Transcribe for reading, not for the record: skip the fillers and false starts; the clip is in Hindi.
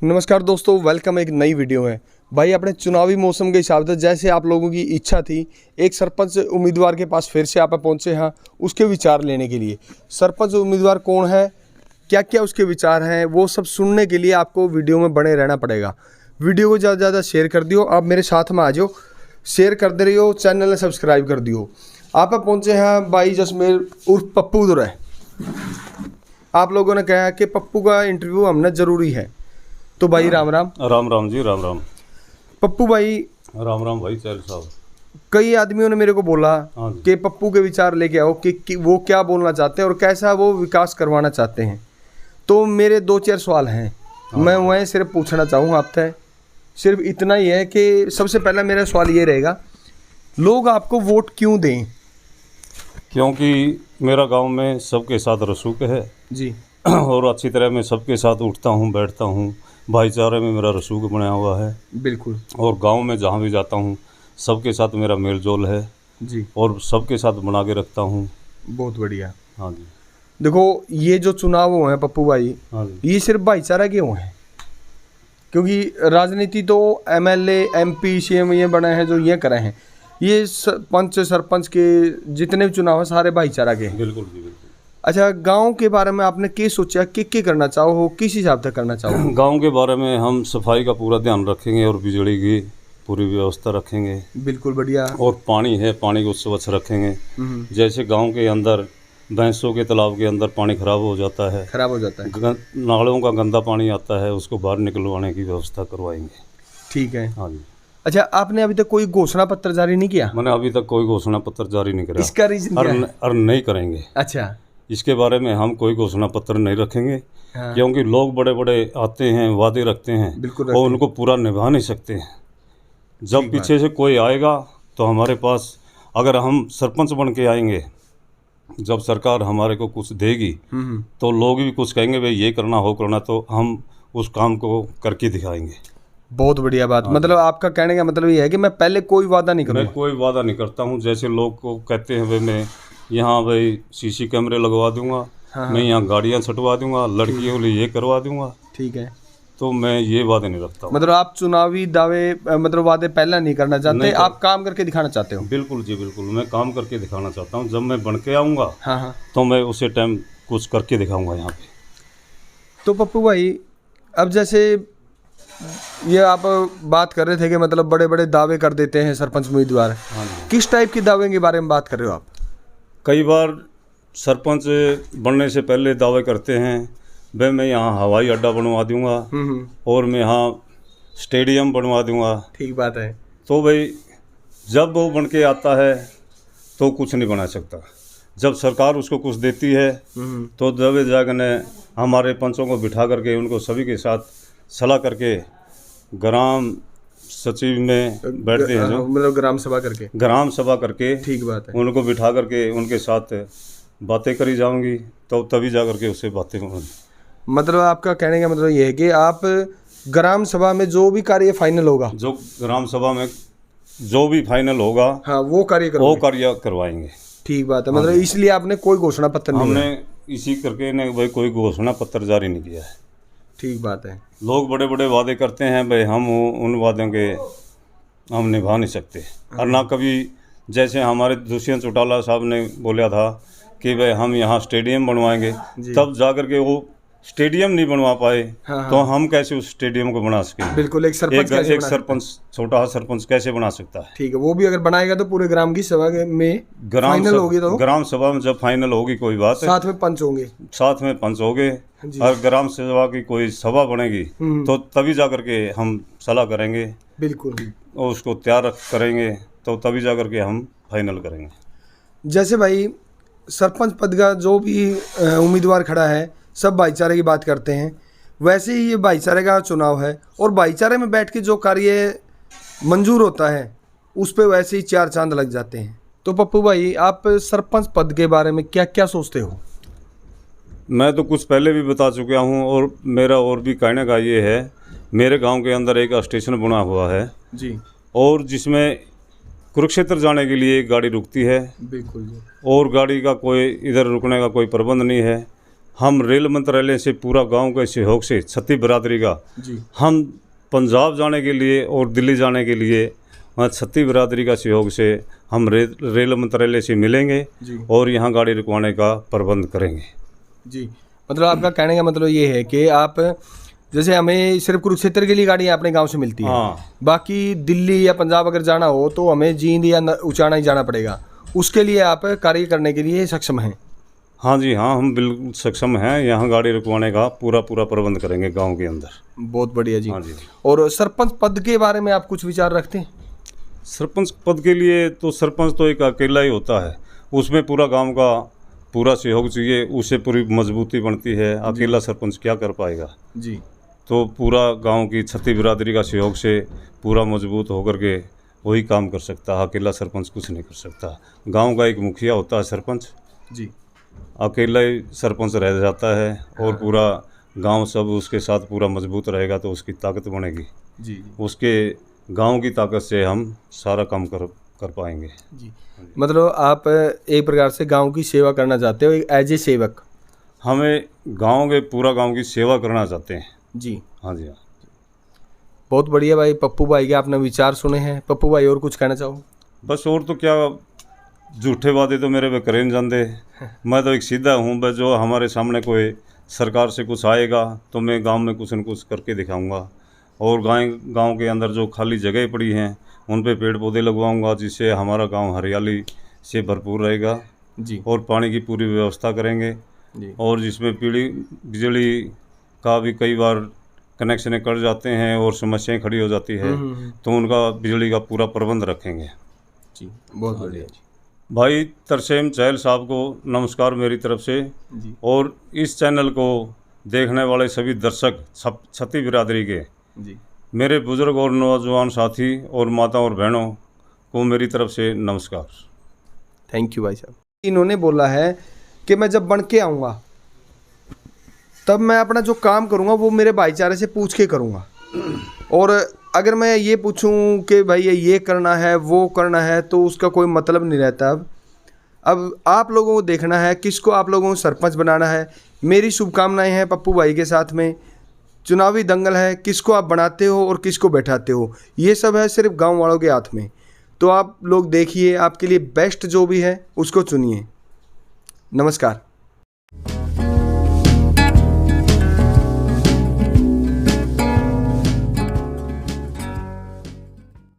नमस्कार दोस्तों, वेलकम एक नई वीडियो है। भाई अपने चुनावी मौसम के हिसाब से जैसे आप लोगों की इच्छा थी, एक सरपंच उम्मीदवार के पास फिर से आप पहुंचे हैं उसके विचार लेने के लिए। सरपंच उम्मीदवार कौन है, क्या क्या उसके विचार हैं, वो सब सुनने के लिए आपको वीडियो में बने रहना पड़ेगा। वीडियो को ज़्यादा से ज़्यादा शेयर कर दियो, आप मेरे साथ में आ जाओ, शेयर कर दे रही हो, चैनल ने सब्सक्राइब कर दियो। आप पहुँचे हैं भाई जसमेर उर्फ पप्पू दुरे। आप लोगों ने कहा कि पप्पू का इंटरव्यू हमने ज़रूरी है, तो भाई राम राम। राम राम जी, राम राम। पप्पू भाई राम राम भाई चैल साहब। कई आदमियों ने मेरे को बोला कि पप्पू के विचार लेके आओ कि वो क्या बोलना चाहते हैं और कैसा वो विकास करवाना चाहते हैं। तो मेरे 2-4 सवाल हैं, मैं वहीं सिर्फ पूछना चाहूँगा आपसे। सिर्फ इतना ही है कि सबसे पहला मेरा सवाल ये रहेगा, लोग आपको वोट क्यों दें? क्योंकि मेरा गांव में सबके साथ रसूख है जी। और अच्छी तरह मैं सबके साथ उठता हूँ, बैठता हूँ। भाईचारे में मेरा रसूख बनाया हुआ है। बिल्कुल। और गांव में जहाँ भी जाता हूँ सबके साथ मेरा मेल जोल है जी। और सबके साथ बना के रखता हूँ। बहुत बढ़िया। हाँ जी। देखो ये जो चुनाव हुए हैं पप्पू भाई, हाँ जी, ये सिर्फ भाईचारा के हुए हैं, क्योंकि राजनीति तो एमएलए एमपी सीएम ये बने हैं जो ये करे हैं। ये पंच सरपंच के जितने भी चुनाव हैं सारे भाईचारा के हैं। बिल्कुल जी, बिल्कुल। अच्छा, गांव के बारे में आपने क्या सोचा, क्या करना चाहो हो, किस हिसाब से करना चाहो? गांव के बारे में हम सफाई का पूरा ध्यान रखेंगे और बिजली की पूरी व्यवस्था रखेंगे। बिल्कुल बढ़िया। और पानी है, पानी को स्वच्छ रखेंगे। जैसे गांव के अंदर भैंसों के तालाब के अंदर पानी खराब हो जाता है, नालों का गंदा पानी आता है, उसको बाहर निकलवाने की व्यवस्था करवाएंगे। ठीक है। हाँ जी। अच्छा, आपने अभी तक कोई घोषणा पत्र जारी नहीं किया? मैंने अभी तक कोई घोषणा पत्र जारी नहीं करा। इसका रीजन क्या है? और नहीं करेंगे। अच्छा। इसके बारे में हम कोई घोषणा पत्र नहीं रखेंगे। हाँ। क्योंकि लोग बड़े बड़े आते हैं, वादे रखते हैं और उनको पूरा निभा नहीं सकते हैं। जब पीछे से कोई आएगा तो हमारे पास, अगर हम सरपंच बन के आएंगे, जब सरकार हमारे को कुछ देगी तो लोग भी कुछ कहेंगे भाई ये करना हो करना, तो हम उस काम को करके दिखाएंगे। बहुत बढ़िया बात। मतलब आपका कहने का मतलब ये है कि मैं पहले कोई वादा नहीं करूँगा। मैं कोई वादा नहीं करता हूँ। जैसे लोग को कहते हैं भाई मैं यहाँ भाई सीसी कैमरे लगवा दूंगा, मैं यहाँ गाड़ियाँ छटवा दूंगा, लड़कियों के लिए ये करवा दूंगा। ठीक है। तो मैं ये वादे नहीं रखता हूँ। मतलब आप चुनावी दावे मतलब वादे पहले नहीं करना चाहते, आप काम करके दिखाना चाहते हो? बिल्कुल जी, बिल्कुल। मैं काम करके दिखाना चाहता हूँ। जब मैं बन के आऊँगा तो मैं उसी टाइम कुछ करके दिखाऊंगा यहाँ पे। तो पप्पू भाई, अब जैसे ये आप बात कर रहे थे कि मतलब बड़े बड़े दावे कर देते हैं सरपंच उम्मीदवार, किस टाइप के दावे के बारे में बात कर रहे हो आप? कई बार सरपंच बनने से पहले दावे करते हैं, भाई मैं यहाँ हवाई अड्डा बनवा दूंगा और मैं यहाँ स्टेडियम बनवा दूंगा। ठीक बात है। तो भाई जब वो बन के आता है तो कुछ नहीं बना सकता। जब सरकार उसको कुछ देती है तो दबे जागने हमारे पंचों को बिठा करके उनको सभी के साथ सलाह करके ग्राम सचिव में बैठते हैं, जो मतलब ग्राम सभा करके। ठीक बात है। उनको बिठा करके उनके साथ बातें करी जाऊंगी तो तभी जा करके उससे बातें होंगी। मतलब आपका कहने का मतलब ये है कि आप ग्राम सभा में जो भी कार्य फाइनल होगा, जो ग्राम सभा में जो भी फाइनल होगा, हाँ, वो कार्य करवाएंगे। ठीक बात है। मतलब इसलिए आपने कोई घोषणा पत्र नहीं, हमने इसी करके ने भाई कोई घोषणा पत्र जारी नहीं किया है। ठीक बात है। लोग बड़े बड़े वादे करते हैं, भाई हम उन वादों के हम निभा नहीं सकते। और ना कभी, जैसे हमारे दुष्यंत चौटाला साहब ने बोला था कि भाई हम यहाँ स्टेडियम बनवाएंगे, तब जाकर के वो स्टेडियम नहीं बनवा पाए। तो हम कैसे उस स्टेडियम को बना सकेंगे? बिल्कुल। एक सरपंच छोटा सरपंच कैसे बना सकता है? ठीक है। वो भी अगर बनाएगा तो पूरे ग्राम की सभा में फाइनल होगी, तो ग्राम सभा में जब फाइनल होगी कोई बात, साथ में पंच होंगे और ग्राम सभा की कोई सभा बनेगी तो तभी जाकर के हम सलाह करेंगे। बिल्कुल। और उसको तैयार करेंगे तो तभी जाकर के हम फाइनल करेंगे। जैसे भाई सरपंच पद का जो भी उम्मीदवार खड़ा है, सब भाईचारे की बात करते हैं, वैसे ही ये भाईचारे का चुनाव है और भाईचारे में बैठ के जो कार्य मंजूर होता है उस पे वैसे ही 4 चांद लग जाते हैं। तो पप्पू भाई, आप सरपंच पद के बारे में क्या क्या सोचते हो? मैं तो कुछ पहले भी बता चुका हूँ और मेरा और भी कहने का ये है, मेरे गांव के अंदर एक स्टेशन बना हुआ है जी, और जिसमें कुरुक्षेत्र जाने के लिए एक गाड़ी रुकती है। बिल्कुल जी। और गाड़ी का कोई इधर रुकने का कोई प्रबंध नहीं है। हम रेल मंत्रालय से पूरा गांव के सहयोग से छत्ती बिरादरी का जी हम पंजाब जाने के लिए और दिल्ली जाने के लिए वहाँ छत्ती बिरादरी का सहयोग से हम रेल मंत्रालय से मिलेंगे जी और यहाँ गाड़ी रुकवाने का प्रबंध करेंगे। जी। मतलब आपका कहने का मतलब ये है कि आप, जैसे हमें सिर्फ कुरुक्षेत्र के लिए गाड़ी अपने गांव से मिलती है, हाँ बाकी दिल्ली या पंजाब अगर जाना हो तो हमें जींद या उचाना ही जाना पड़ेगा, उसके लिए आप कार्य करने के लिए सक्षम हैं। हाँ जी हाँ, हम बिल्कुल सक्षम हैं, यहाँ गाड़ी रुकवाने का पूरा प्रबंध करेंगे गांव के अंदर। बहुत बढ़िया जी। हाँ जी। और सरपंच पद के बारे में आप कुछ विचार रखते हैं? सरपंच पद के लिए तो सरपंच तो एक अकेला ही होता है, उसमें पूरा गांव का पूरा सहयोग चाहिए, उससे पूरी मजबूती बनती है। अकेला सरपंच क्या कर पाएगा जी। तो पूरा गांव की छत्ती बिरादरी का सहयोग से पूरा मजबूत होकर के वही काम कर सकता है, अकेला सरपंच कुछ नहीं कर सकता। गांव का एक मुखिया होता है सरपंच, जी अकेला ही सरपंच रह जाता है और पूरा गांव सब उसके साथ पूरा मजबूत रहेगा तो उसकी ताकत बनेगी। जी उसके गांव की ताकत से हम सारा काम कर पाएंगे। जी। मतलब आप एक प्रकार से गांव की सेवा करना चाहते हो एज ए सेवक? हमें पूरा गांव की सेवा करना चाहते हैं। जी हाँ जी हाँ। बहुत बढ़िया भाई। पप्पू भाई के आपने विचार सुने हैं। पप्पू भाई और कुछ कहना चाहो? बस और तो क्या, झूठे वादे तो मेरे पे करे नहीं जानते। मैं तो एक सीधा हूँ, बस जो हमारे सामने कोई सरकार से कुछ आएगा तो मैं गांव में कुछ न कुछ करके दिखाऊंगा और गांव के अंदर जो खाली जगह पड़ी हैं उन पे पेड़ पौधे लगवाऊंगा, जिससे हमारा गांव हरियाली से भरपूर रहेगा जी और पानी की पूरी व्यवस्था करेंगे। जी और जिसमें बिजली का भी कई बार कनेक्शन कट जाते हैं और समस्याएं खड़ी हो जाती है तो उनका बिजली का पूरा प्रबंध रखेंगे। जी। बहुत बढ़िया जी। भाई तरसेम चहल साहब को नमस्कार मेरी तरफ से जी और इस चैनल को देखने वाले सभी दर्शक छत्ती बिरादरी के, जी। मेरे बुजुर्ग और नौजवान साथी और माता और बहनों को मेरी तरफ से नमस्कार। थैंक यू भाई साहब। इन्होंने बोला है कि मैं जब बन के आऊँगा तब मैं अपना जो काम करूँगा वो मेरे भाईचारे से पूछ के करूँगा, और अगर मैं ये पूछूं कि भाई ये करना है वो करना है तो उसका कोई मतलब नहीं रहता। अब आप लोगों को देखना है किसको आप लोगों को सरपंच बनाना है। मेरी शुभकामनाएं हैं पप्पू भाई के साथ में। चुनावी दंगल है, किसको आप बनाते हो और किसको बैठाते हो ये सब है सिर्फ गांव वालों के हाथ में। तो आप लोग देखिए, आपके लिए बेस्ट जो भी है उसको चुनिए। नमस्कार।